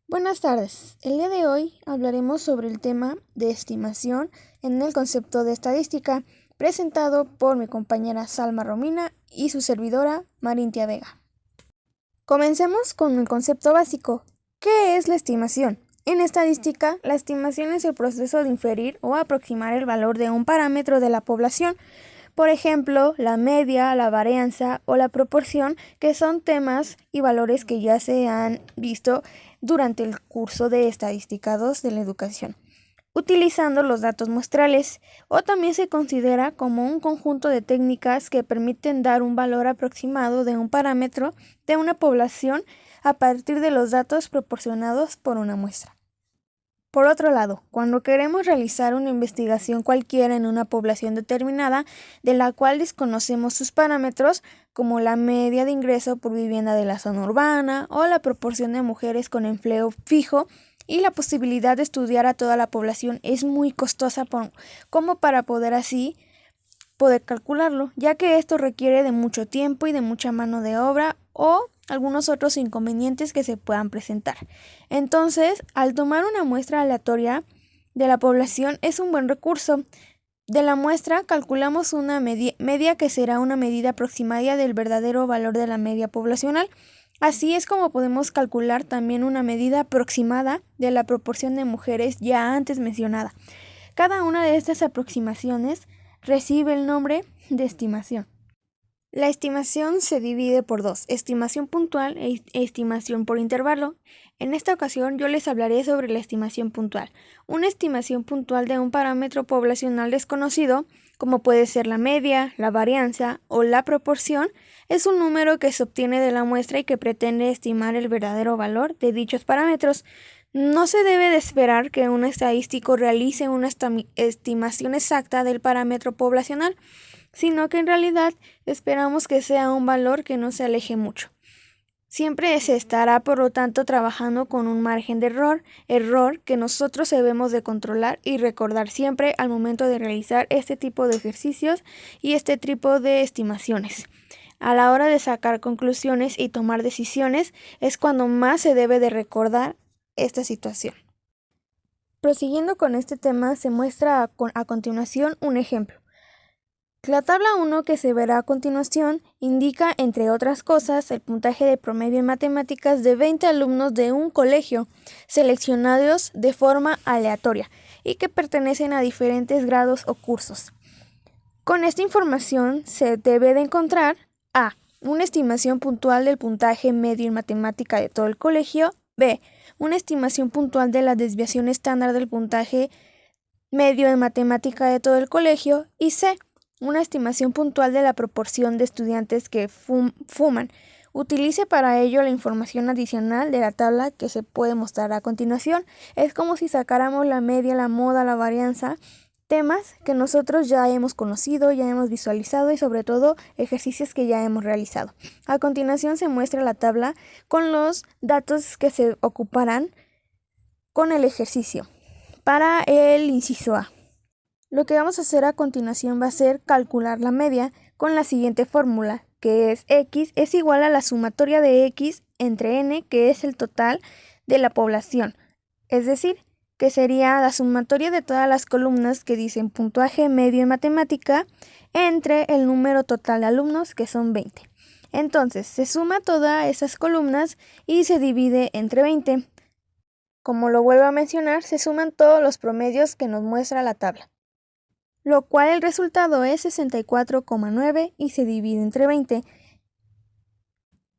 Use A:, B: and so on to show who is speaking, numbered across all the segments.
A: Buenas tardes. El día de hoy hablaremos sobre el tema de estimación en el concepto de estadística, presentado por mi compañera Salma Romina y su servidora Marintia Vega. Comencemos con el concepto básico. ¿Qué es la estimación? En estadística, la estimación es el proceso de inferir o aproximar el valor de un parámetro de la población. Por ejemplo, la media, la varianza o la proporción, que son temas y valores que ya se han visto durante el curso de Estadística 2 de la educación, utilizando los datos muestrales, o también se considera como un conjunto de técnicas que permiten dar un valor aproximado de un parámetro de una población a partir de los datos proporcionados por una muestra. Por otro lado, cuando queremos realizar una investigación cualquiera en una población determinada, de la cual desconocemos sus parámetros, como la media de ingreso por vivienda de la zona urbana o la proporción de mujeres con empleo fijo, y la posibilidad de estudiar a toda la población es muy costosa como para poder calcularlo, ya que esto requiere de mucho tiempo y de mucha mano de obra o algunos otros inconvenientes que se puedan presentar. Entonces, al tomar una muestra aleatoria de la población es un buen recurso. De la muestra calculamos una media que será una medida aproximada del verdadero valor de la media poblacional. Así es como podemos calcular también una medida aproximada de la proporción de mujeres ya antes mencionada. Cada una de estas aproximaciones recibe el nombre de estimación. La estimación se divide por dos: estimación puntual e estimación por intervalo. En esta ocasión yo les hablaré sobre la estimación puntual. Una estimación puntual de un parámetro poblacional desconocido, como puede ser la media, la varianza o la proporción, es un número que se obtiene de la muestra y que pretende estimar el verdadero valor de dichos parámetros. No se debe de esperar que un estadístico realice una estimación exacta del parámetro poblacional, sino que en realidad esperamos que sea un valor que no se aleje mucho. Siempre se estará, por lo tanto, trabajando con un margen de error que nosotros debemos de controlar y recordar siempre al momento de realizar este tipo de ejercicios y este tipo de estimaciones. A la hora de sacar conclusiones y tomar decisiones es cuando más se debe de recordar esta situación. Prosiguiendo con este tema, se muestra a continuación un ejemplo. La tabla 1 que se verá a continuación indica, entre otras cosas, el puntaje de promedio en matemáticas de 20 alumnos de un colegio, seleccionados de forma aleatoria y que pertenecen a diferentes grados o cursos. Con esta información se debe de encontrar a. Una estimación puntual del puntaje medio en matemática de todo el colegio. B. Una estimación puntual de la desviación estándar del puntaje medio en matemática de todo el colegio. Y C. Una estimación puntual de la proporción de estudiantes que fuman. Utilice para ello la información adicional de la tabla que se puede mostrar a continuación. Es como si sacáramos la media, la moda, la varianza, temas que nosotros ya hemos conocido, ya hemos visualizado y sobre todo ejercicios que ya hemos realizado. A continuación se muestra la tabla con los datos que se ocuparán con el ejercicio. Para el inciso A, lo que vamos a hacer a continuación va a ser calcular la media con la siguiente fórmula, que es x es igual a la sumatoria de x entre n, que es el total de la población, es decir, que sería la sumatoria de todas las columnas que dicen puntaje medio en matemática entre el número total de alumnos, que son 20. Entonces, se suma todas esas columnas y se divide entre 20. Como lo vuelvo a mencionar, se suman todos los promedios que nos muestra la tabla, lo cual el resultado es 64,9 y se divide entre 20.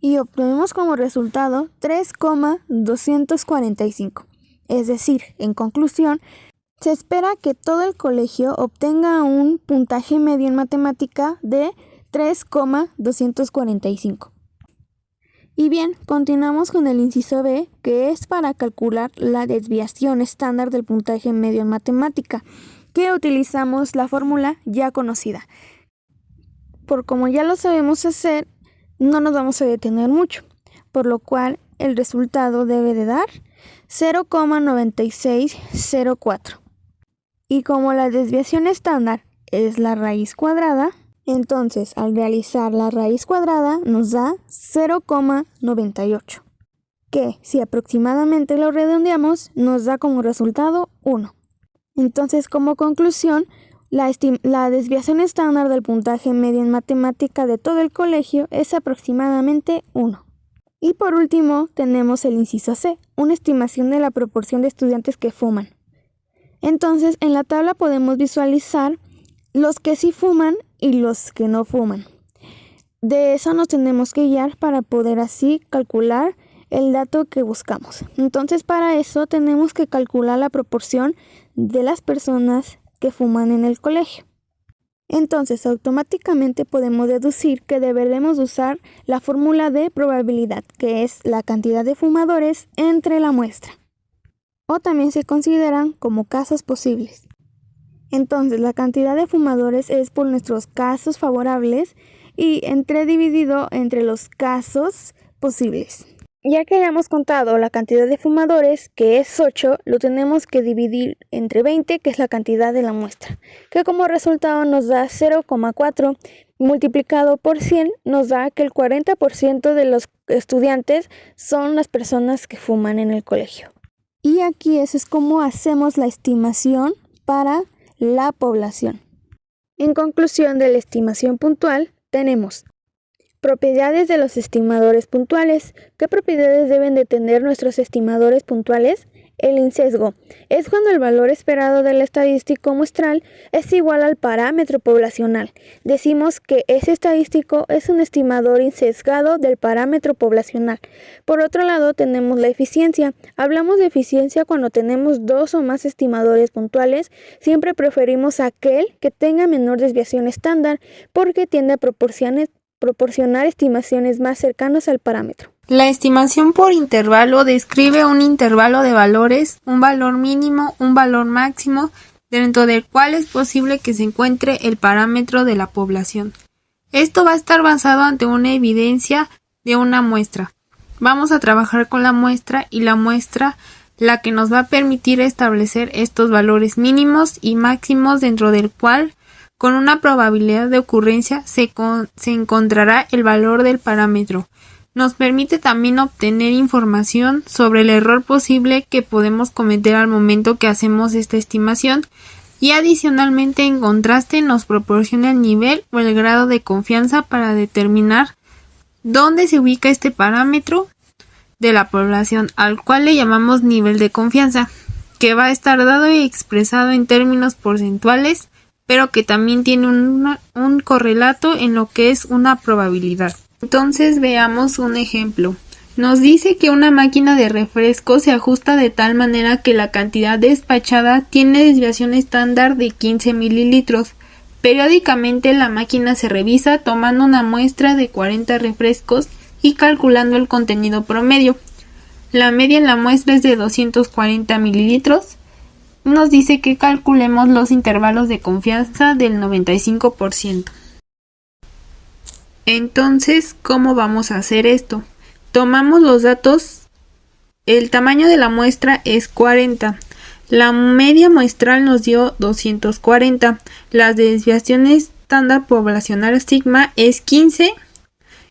A: Y obtenemos como resultado 3,245. Es decir, en conclusión, se espera que todo el colegio obtenga un puntaje medio en matemática de 3,245. Y bien, continuamos con el inciso B, que es para calcular la desviación estándar del puntaje medio en matemática, que utilizamos la fórmula ya conocida. Por como ya lo sabemos hacer, no nos vamos a detener mucho, por lo cual el resultado debe de dar 0,9604. Y como la desviación estándar es la raíz cuadrada, entonces al realizar la raíz cuadrada nos da 0,98. que si aproximadamente lo redondeamos nos da como resultado 1. Entonces, como conclusión, la desviación estándar del puntaje medio en matemática de todo el colegio es aproximadamente 1. Y por último, tenemos el inciso C, una estimación de la proporción de estudiantes que fuman. Entonces, en la tabla podemos visualizar los que sí fuman y los que no fuman. De eso nos tenemos que guiar para poder así calcular el dato que buscamos. Entonces, para eso tenemos que calcular la proporción de las personas que fuman en el colegio. Entonces, automáticamente podemos deducir que deberemos usar la fórmula de probabilidad, que es la cantidad de fumadores entre la muestra. O también se consideran como casos posibles. Entonces, la cantidad de fumadores es por nuestros casos favorables y dividido entre los casos posibles. Ya que hayamos contado la cantidad de fumadores, que es 8, lo tenemos que dividir entre 20, que es la cantidad de la muestra, que como resultado nos da 0,4, multiplicado por 100 nos da que el 40% de los estudiantes son las personas que fuman en el colegio. Y aquí eso es como hacemos la estimación para la población. En conclusión de la estimación puntual, tenemos propiedades de los estimadores puntuales. ¿Qué propiedades deben de tener nuestros estimadores puntuales? El insesgo es cuando el valor esperado del estadístico muestral es igual al parámetro poblacional. Decimos que ese estadístico es un estimador insesgado del parámetro poblacional. Por otro lado, tenemos la eficiencia. Hablamos de eficiencia cuando tenemos 2 o más estimadores puntuales. Siempre preferimos aquel que tenga menor desviación estándar porque tiende a proporcionar estimaciones más cercanas al parámetro.
B: La estimación por intervalo describe un intervalo de valores, un valor mínimo, un valor máximo, dentro del cual es posible que se encuentre el parámetro de la población. Esto va a estar basado ante una evidencia de una muestra. Vamos a trabajar con la muestra y la muestra la que nos va a permitir establecer estos valores mínimos y máximos dentro del cual con una probabilidad de ocurrencia se encontrará el valor del parámetro. Nos permite también obtener información sobre el error posible que podemos cometer al momento que hacemos esta estimación y adicionalmente en contraste nos proporciona el nivel o el grado de confianza para determinar dónde se ubica este parámetro de la población, al cual le llamamos nivel de confianza, que va a estar dado y expresado en términos porcentuales, pero que también tiene un correlato en lo que es una probabilidad. Entonces veamos un ejemplo. Nos dice que una máquina de refresco se ajusta de tal manera que la cantidad despachada tiene desviación estándar de 15 mililitros. Periódicamente la máquina se revisa tomando una muestra de 40 refrescos y calculando el contenido promedio. La media en la muestra es de 240 mililitros. Nos dice que calculemos los intervalos de confianza del 95%. Entonces, ¿cómo vamos a hacer esto? Tomamos los datos, el tamaño de la muestra es 40, la media muestral nos dio 240, las desviaciones estándar poblacional sigma es 15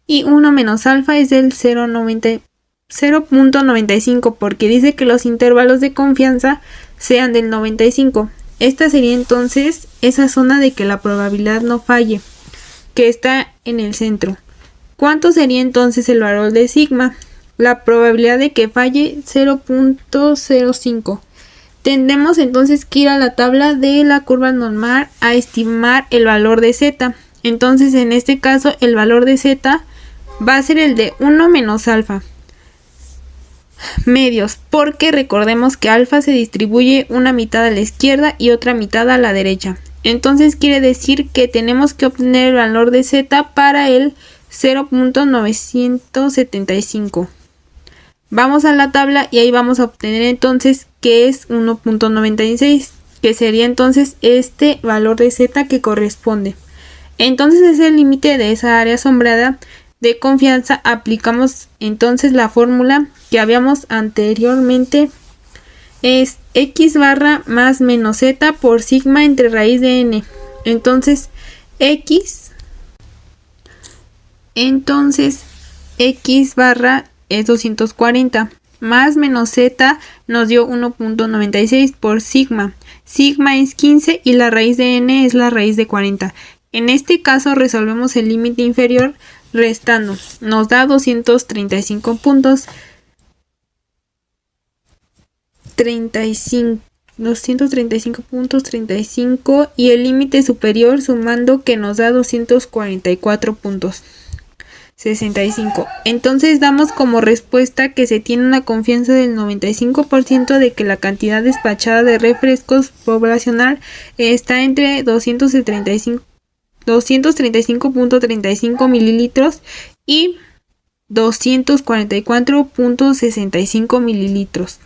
B: y 1 menos alfa es del 0.95 porque dice que los intervalos de confianza sean del 95. Esta sería entonces esa zona de que la probabilidad no falle, que está en el centro. ¿Cuánto sería entonces el valor de sigma? La probabilidad de que falle 0.05. Tendremos entonces que ir a la tabla de la curva normal a estimar el valor de z. Entonces en este caso el valor de z va a ser el de 1 menos alfa. Medios, porque recordemos que alfa se distribuye una mitad a la izquierda y otra mitad a la derecha. Entonces quiere decir que tenemos que obtener el valor de z para el 0.975. Vamos a la tabla y ahí vamos a obtener entonces que es 1.96, que sería entonces este valor de z que corresponde. Entonces es el límite de esa área sombreada de confianza. Aplicamos entonces la fórmula que habíamos anteriormente. Es x barra más menos z por sigma entre raíz de n. Entonces x barra es 240. Más menos z nos dio 1.96 por sigma. Sigma es 15 y la raíz de n es la raíz de 40. En este caso resolvemos el límite inferior restando. Nos da 235 puntos. 235.35 y el límite superior sumando que nos da 244 puntos. 65. Entonces damos como respuesta que se tiene una confianza del 95% de que la cantidad despachada de refrescos poblacional está entre 235.35 mililitros y 244.65 mililitros.